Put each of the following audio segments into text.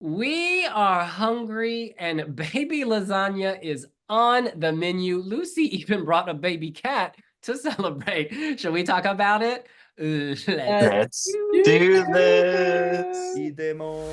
We are hungry and baby lasagna is on the menu. Lucy even brought a baby cat to celebrate. Shall we talk about it? Let's Let's do do this. it. Idemo.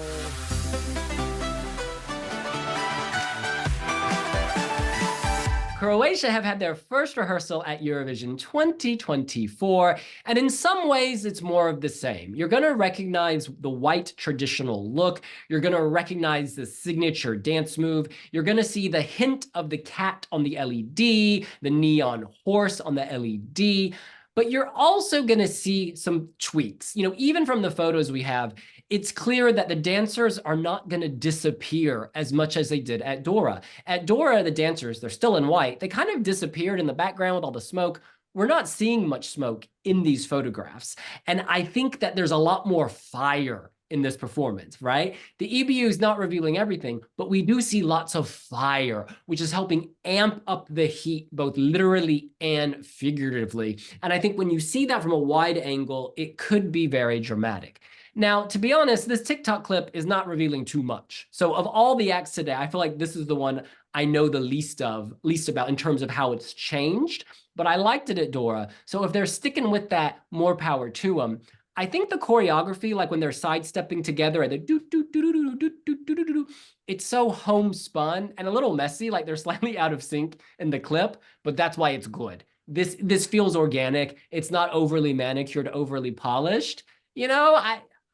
Croatia have had their first rehearsal at Eurovision 2024, and in some ways it's more of the same. You're going to recognize the white traditional look, you're going to recognize the signature dance move, you're going to see the hint of the cat on the LED, the neon horse on the LED, but you're also going to see some tweaks. You know, even from the photos we have, it's clear that the dancers are not going to disappear as much as they did at Dora. At Dora, the dancers, they're still in white. They kind of disappeared in the background with all the smoke. We're not seeing much smoke in these photographs. And I think that there's a lot more fire in this performance, right? The EBU is not revealing everything, but we do see lots of fire, which is helping amp up the heat, both literally and figuratively. And I think when you see that from a wide angle, it could be very dramatic. Now, to be honest, this TikTok clip is not revealing too much. So of all the acts today, I feel like this is the one I know the least about in terms of how it's changed, but I liked it at Dora. So if they're sticking with that, more power to them. I think the choreography, like when they're sidestepping together and the do do do do do do do do do do, it's so homespun and a little messy, like they're slightly out of sync in the clip, but that's why it's good. This feels organic. It's not overly manicured, overly polished. You know,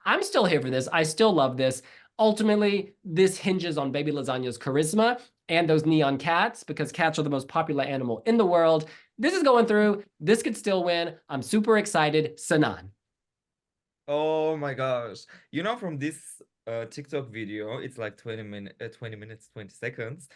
I'm still here for this. I still love this. Ultimately, this hinges on Baby Lasagna's charisma and those neon cats, because cats are the most popular animal in the world. This is going through. This could still win. I'm super excited. Sanan. Oh my gosh. You know, from this TikTok video, it's like 20 minutes, 20 seconds.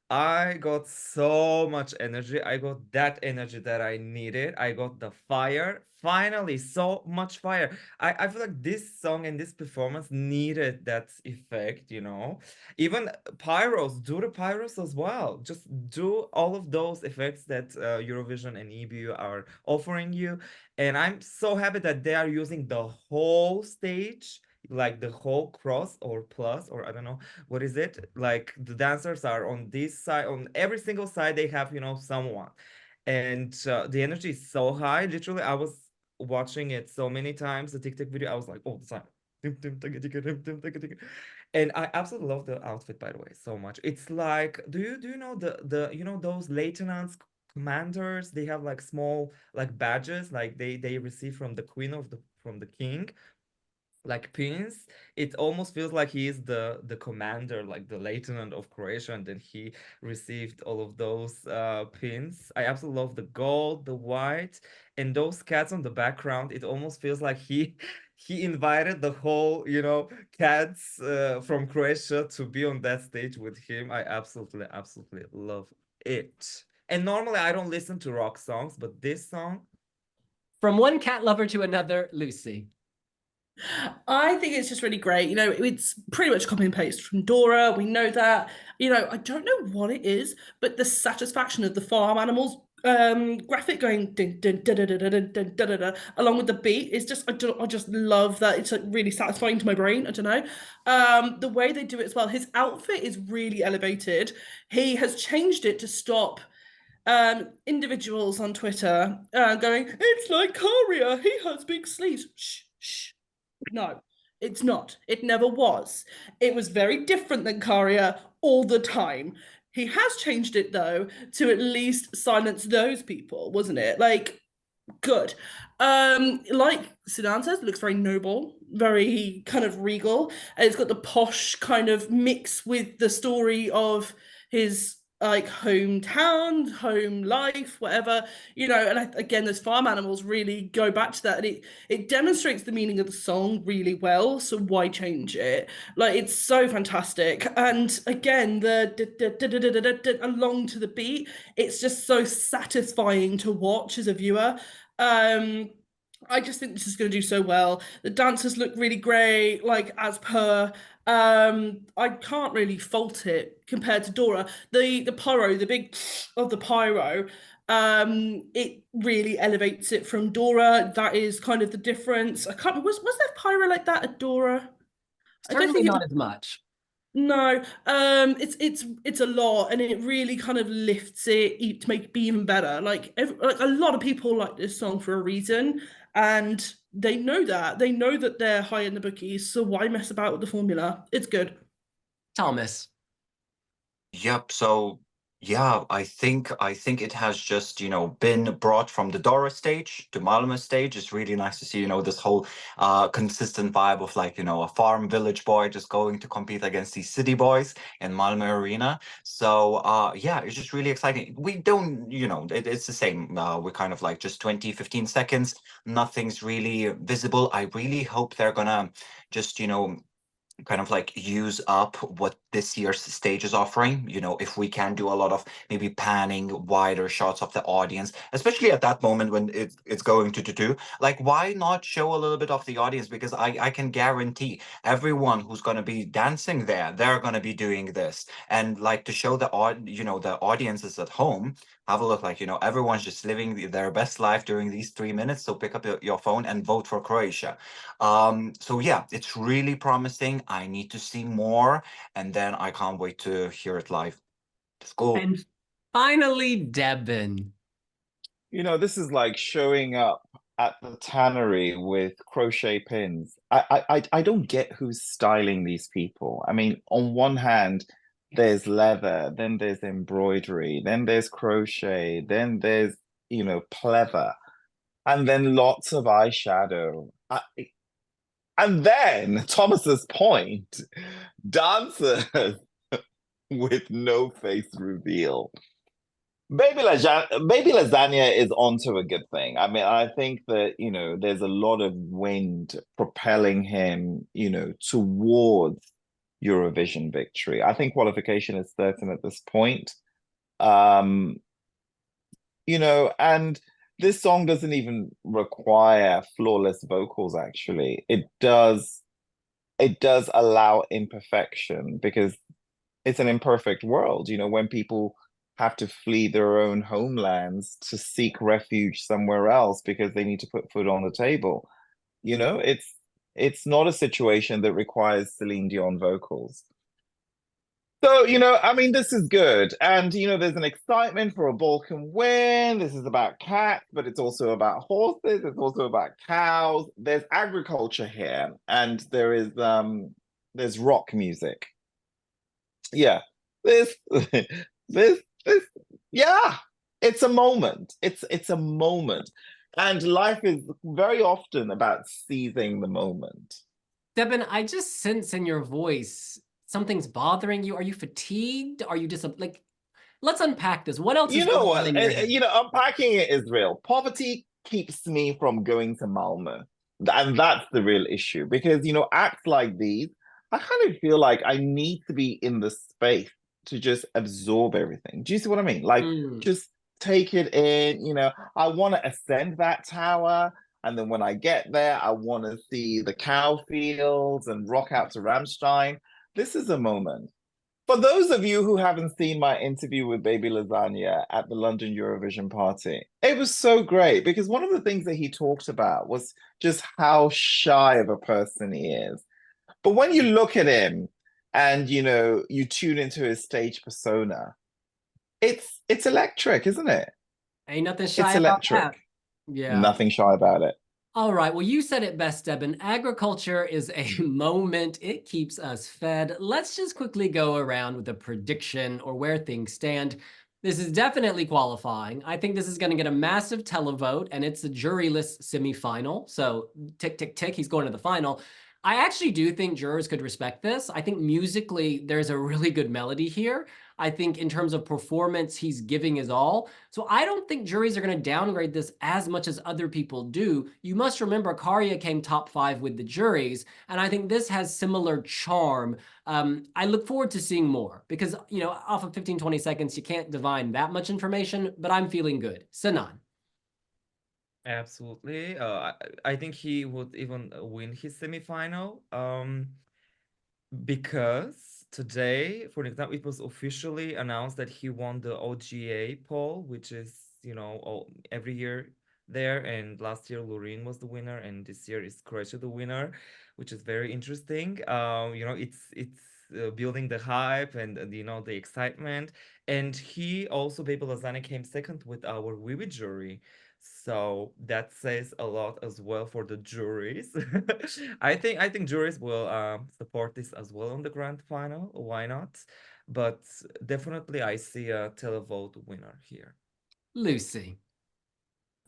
I got so much energy. I got that energy that I needed. I got the fire. Finally, so much fire. I feel like this song and this performance needed that effect, you know. Even pyros, do the pyros as well. Just do all of those effects that Eurovision and EBU are offering you. And I'm so happy that they are using the whole stage, like the whole cross or plus, or I don't know what is it, like the dancers are on this side, on every single side they have, you know, someone. And the energy is so high. Literally, I was watching it so many times, the TikTok video. I was like, all the time. And I absolutely love the outfit, by the way, so much. It's like, do you know the you know those lieutenants, commanders, they have like small like badges, like they receive from the queen of the from the king, like pins. It almost feels like he is the commander, like the lieutenant of Croatia, and then he received all of those pins. I absolutely love the gold, the white, and those cats on the background. It almost feels like he he invited the whole, you know, cats from Croatia to be on that stage with him. I absolutely love it. And normally I don't listen to rock songs, but this song, From one cat lover to another, Lucy. I think it's just really great. You know, it's pretty much copy and paste from Dora. We know that. You know, I don't know what it is, but the satisfaction of the farm animals graphic going dun, dun, dun, dun, dun, dun, dun, dun, dun, dun, along with the beat is just I just love that. It's like really satisfying to my brain. I don't know. The way they do it as well. His outfit is really elevated. He has changed it to stop individuals on Twitter going, it's like Karia, he has big sleeves. Shh, shh. No, it's not. It never was. It was very different than Karia all the time. He has changed it though to at least silence those people, wasn't it? Like, good. Like Sudan says, it looks very noble, very kind of regal. And it's got the posh kind of mix with the story of his like hometown, home life, whatever, you know. And again, those farm animals really go back to that, and it demonstrates the meaning of the song really well. So why change it? Like, it's so fantastic. And again, the along to the beat, it's just so satisfying to watch as a viewer. I just think this is going to do so well. The dancers look really great, like as per. I can't really fault it compared to Dora. The pyro, the big of the pyro, it really elevates it from Dora. That is kind of the difference. I can't. Was there pyro like that at Dora? I don't Certainly think it was. not as much. No, it's a lot, and it really kind of lifts it to make it be even better. Like a lot of people like this song for a reason, and they know that. They know that they're high in the bookies, so why mess about with the formula? It's good. Thomas. Yep. So yeah, I think it has just, been brought from the Dora stage to Malmö stage. It's really nice to see, this whole consistent vibe of like, a farm village boy just going to compete against these city boys in Malmö arena. So yeah, it's just really exciting. We don't, it's the same. We're kind of like just 20, 15 seconds. Nothing's really visible. I really hope they're gonna just, kind of like use up what this year's stage is offering. If we can do a lot of maybe panning wider shots of the audience, especially at that moment when it's going to do, like, why not show a little bit of the audience? Because I can guarantee everyone who's going to be dancing there, they're going to be doing this. And like to show the audiences at home, have a look, like, everyone's just living their best life during these 3 minutes. So pick up your phone and vote for Croatia. So yeah, it's really promising. I need to see more, and then I can't wait to hear it live. Let's go. And finally, Devin. This is like showing up at the tannery with crochet pins. I don't get who's styling these people. I mean, on one hand, there's leather, then there's embroidery, then there's crochet, then there's, pleather, and then lots of eyeshadow. And then Thomas's point, dancers with no face reveal. Baby Lasagna is onto a good thing. I mean, I think that, there's a lot of wind propelling him, towards Eurovision victory. I think qualification is certain at this point. Um, and this song doesn't even require flawless vocals, actually. It does allow imperfection because it's an imperfect world. When people have to flee their own homelands to seek refuge somewhere else because they need to put food on the table. It's not a situation that requires Celine Dion vocals. So, I mean, this is good. And, there's an excitement for a Balkan win. This is about cats, but it's also about horses. It's also about cows. There's agriculture here, and there's rock music. Yeah. This, this, yeah, it's a moment. It's a moment. And life is very often about seizing the moment. Devin, I just sense in your voice something's bothering you. Are you fatigued? Are you just like, let's unpack this. What else is going on in your head? Unpacking it is real. Poverty keeps me from going to Malmö. And that's the real issue. Because, acts like these, I kind of feel like I need to be in the space to just absorb everything. Do you see what I mean? Like, just take it in, I want to ascend that tower. And then when I get there, I want to see the cow fields and rock out to Rammstein. This is a moment. For those of you who haven't seen my interview with Baby Lasagna at the London Eurovision party, it was so great because one of the things that he talked about was just how shy of a person he is. But when you look at him and, you tune into his stage persona, it's electric, isn't it? Ain't nothing shy It's about electric. that. Yeah. Nothing shy about it. All right. Well, you said it best, Devin. Agriculture is a moment. It keeps us fed. Let's just quickly go around with a prediction or where things stand. This is definitely qualifying. I think this is going to get a massive televote, and it's a juryless semifinal. So tick, tick, tick, he's going to the final. I actually do think jurors could respect this. I think musically, there's a really good melody here. I think in terms of performance, he's giving his all. So I don't think juries are going to downgrade this as much as other people do. You must remember Karya came top 5 with the juries, and I think this has similar charm. I look forward to seeing more because, off of 15, 20 seconds, you can't divine that much information, but I'm feeling good. Sanan. Absolutely. I think he would even win his semifinal. Because today, for example, it was officially announced that he won the OGA poll, which is, every year there. And last year, Loreen was the winner, and this year is Croatia the winner, which is very interesting. It's building the hype and you know the excitement. And he also, Baby Lasagna, came second with our Wiwi jury. So that says a lot as well for the juries. I think juries will support this as well on the grand final. Why not? But definitely I see a televote winner here. Lucy.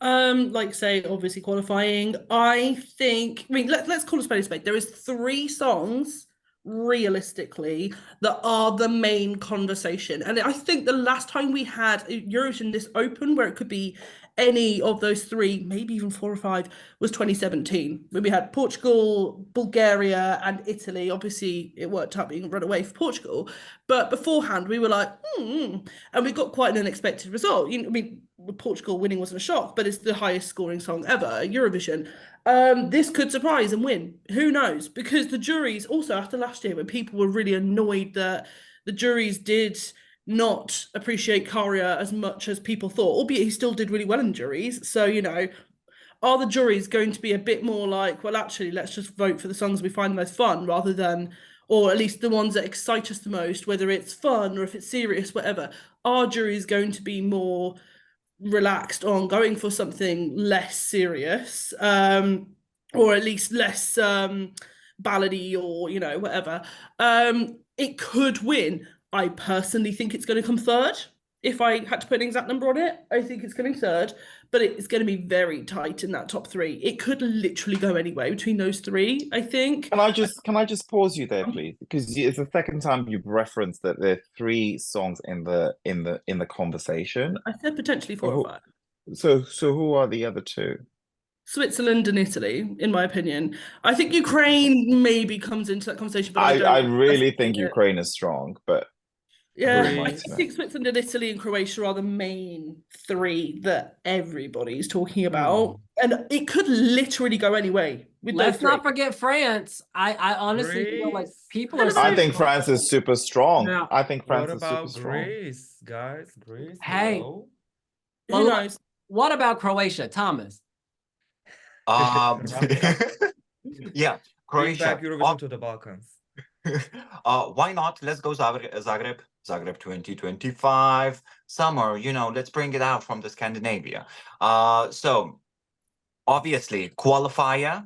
Like say, obviously qualifying. I mean, let's call a spade a spade. There is 3 songs realistically that are the main conversation. And I think the last time we had Eurovision this open, where it could be any of those 3, maybe even 4 or 5, was 2017, when we had Portugal, Bulgaria, and Italy. Obviously, it worked out being run away for Portugal. But beforehand, we were like, and we got quite an unexpected result. I mean, Portugal winning wasn't a shock, but it's the highest scoring song ever, Eurovision. This could surprise and win. Who knows? Because the juries also, after last year, when people were really annoyed that the juries did not appreciate Karia as much as people thought, albeit he still did really well in juries. So, are the juries going to be a bit more like, well, actually, let's just vote for the songs we find the most fun rather than, or at least the ones that excite us the most, whether it's fun or if it's serious, whatever. Are juries going to be more relaxed on going for something less serious, or at least less ballady, or whatever? It could win. I personally think it's going to come third. If I had to put an exact number on it, I think it's going third, but it's going to be very tight in that top 3. It could literally go anywhere between those 3, I think. Can I just pause you there, please? Because it's the second time you've referenced that there are 3 songs in the conversation. I said potentially 4 or 5. So who are the other 2? Switzerland and Italy, in my opinion. I think Ukraine maybe comes into that conversation, but I really think Ukraine is strong, but yeah, who am I I to know? think Switzerland and Italy and Croatia are the main 3 that everybody's talking about. And it could literally go any way with Let's those not 3. forget France. I honestly feel like Greece. people No, are no, no. I saying, think France is super strong. Now, I think France What is super about strong. Greece, guys? Greece, hey, hello? Who well, knows? what about Croatia, Thomas? Russia. Yeah, Bring Croatia. back Eurovision to the Balkans. Why not? Let's go Zagreb 2025 summer. Let's bring it out from the Scandinavia. So obviously qualifier.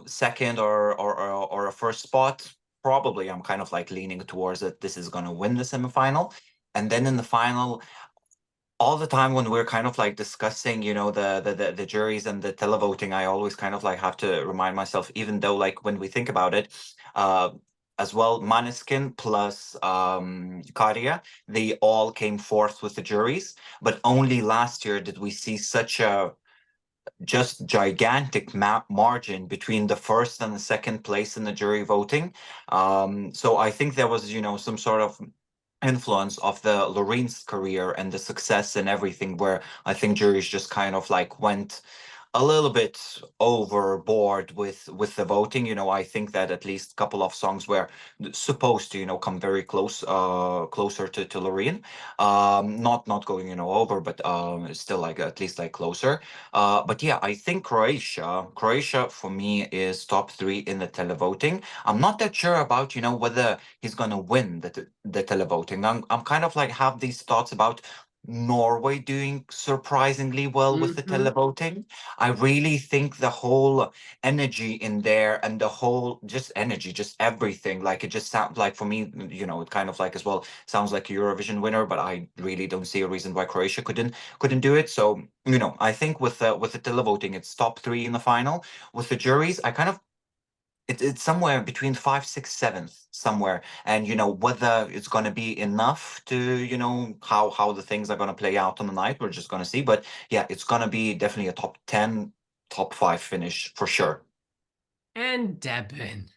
Second or a first spot. Probably, I'm kind of like leaning towards it. This is gonna win the semifinal, and then in the final, all the time when we're kind of like discussing, the juries and the televoting, I always kind of like have to remind myself, even though like when we think about it, as well, Maneskin plus Karia, they all came fourth with the juries, but only last year did we see such a just gigantic margin between the first and the second place in the jury voting. So I think there was, some sort of influence of the Lorene's career and the success and everything, where I think juries just kind of like went a little bit overboard with the voting. I think that at least a couple of songs were supposed to, come very closer to Loreen. Not going, over, but still like at least like closer. But yeah, I think Croatia for me is top 3 in the televoting. I'm not that sure about, whether he's gonna win the televoting. I'm kind of like have these thoughts about Norway doing surprisingly well with the televoting. I really think the whole energy in there and the whole just energy, just everything, like it just sounds like for me, it kind of like as well sounds like a Eurovision winner, but I really don't see a reason why Croatia couldn't do it. So, I think with the televoting, it's top 3 in the final. With the juries, I kind of it's somewhere between 5, 6, 7th somewhere, and whether it's going to be enough to how the things are going to play out on the night, we're just going to see. But yeah, it's going to be definitely a top 10, top 5 finish for sure. And Debin.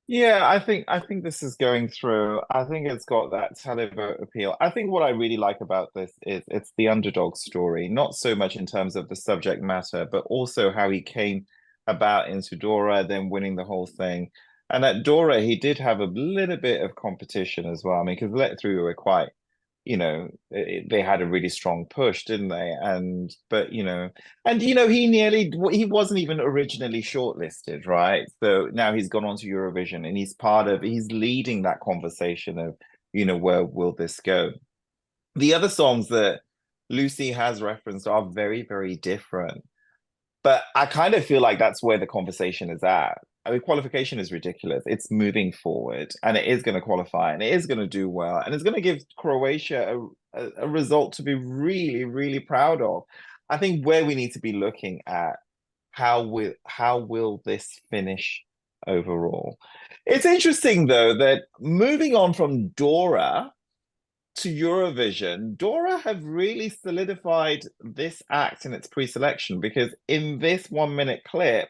Yeah, I think this is going through. I think it's got that televote appeal. I think what I really like about this is it's the underdog story, not so much in terms of the subject matter, but also how he came about into Dora, then winning the whole thing. And at Dora, he did have a little bit of competition as well. I mean, because Let Through were quite they had a really strong push, didn't they? But he wasn't even originally shortlisted, right? So now he's gone on to Eurovision, and he's leading that conversation of, where will this go? The other songs that Lucy has referenced are very, very different. But I kind of feel like that's where the conversation is at. I mean, qualification is ridiculous. It's moving forward, and it is going to qualify, and it is going to do well, and it's going to give Croatia a result to be really, really proud of. I think where we need to be looking at how will this finish overall. It's interesting though that moving on from Dora to Eurovision, Dora have really solidified this act in its pre-selection, because in this 1-minute clip,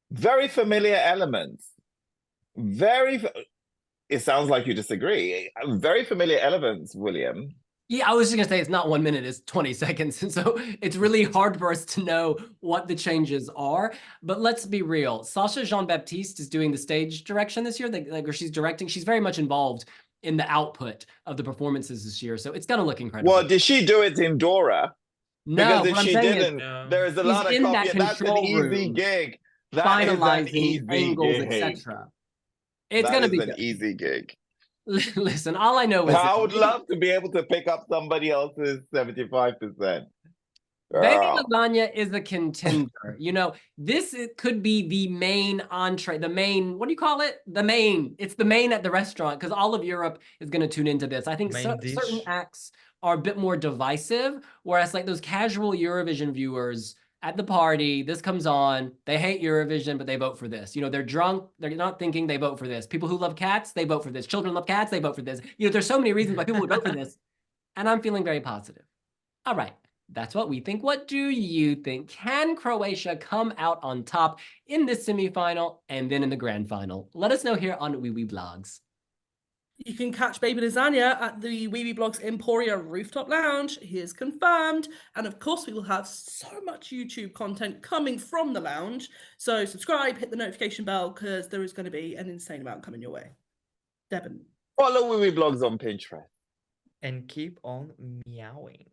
very familiar elements. It sounds like you disagree. Very familiar elements, William. Yeah, I was just gonna say it's not 1 minute, it's 20 seconds. And so it's really hard for us to know what the changes are. But let's be real. Sasha Jean-Baptiste is doing the stage direction this year, or she's directing. She's very much involved in the output of the performances this year. So it's gonna look incredible. Well, did she do it in Dora? No, Because if she didn't, there is a lot of in that copy. That's an control easy room, gig. That is an finalizing easy angles, gig. etc. It's gonna be an good. easy gig. Listen, all I know is I would love to be able to pick up somebody else's 75%. Baby Lasagna is a contender. It could be the main entree, the main, what do you call it? The main. It's the main at the restaurant, because all of Europe is going to tune into this. I think certain acts are a bit more divisive, whereas like those casual Eurovision viewers at the party, this comes on, they hate Eurovision, but they vote for this. They're drunk, they're not thinking, they vote for this. People who love cats, they vote for this. Children love cats, they vote for this. There's so many reasons why people would vote for this. And I'm feeling very positive. All right. That's what we think. What do you think? Can Croatia come out on top in this semifinal and then in the grand final? Let us know here on Wiwibloggs. You can catch Baby Lasagna at the Wiwibloggs Emporia Rooftop Lounge. He is confirmed. And of course, we will have so much YouTube content coming from the lounge. So subscribe, hit the notification bell, because there is going to be an insane amount coming your way. Devin. Follow Wiwibloggs on Pinterest. And keep on meowing.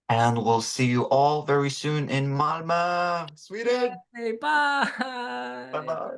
And we'll see you all very soon in Malmö, Sweden. Hey, bye. Bye-bye.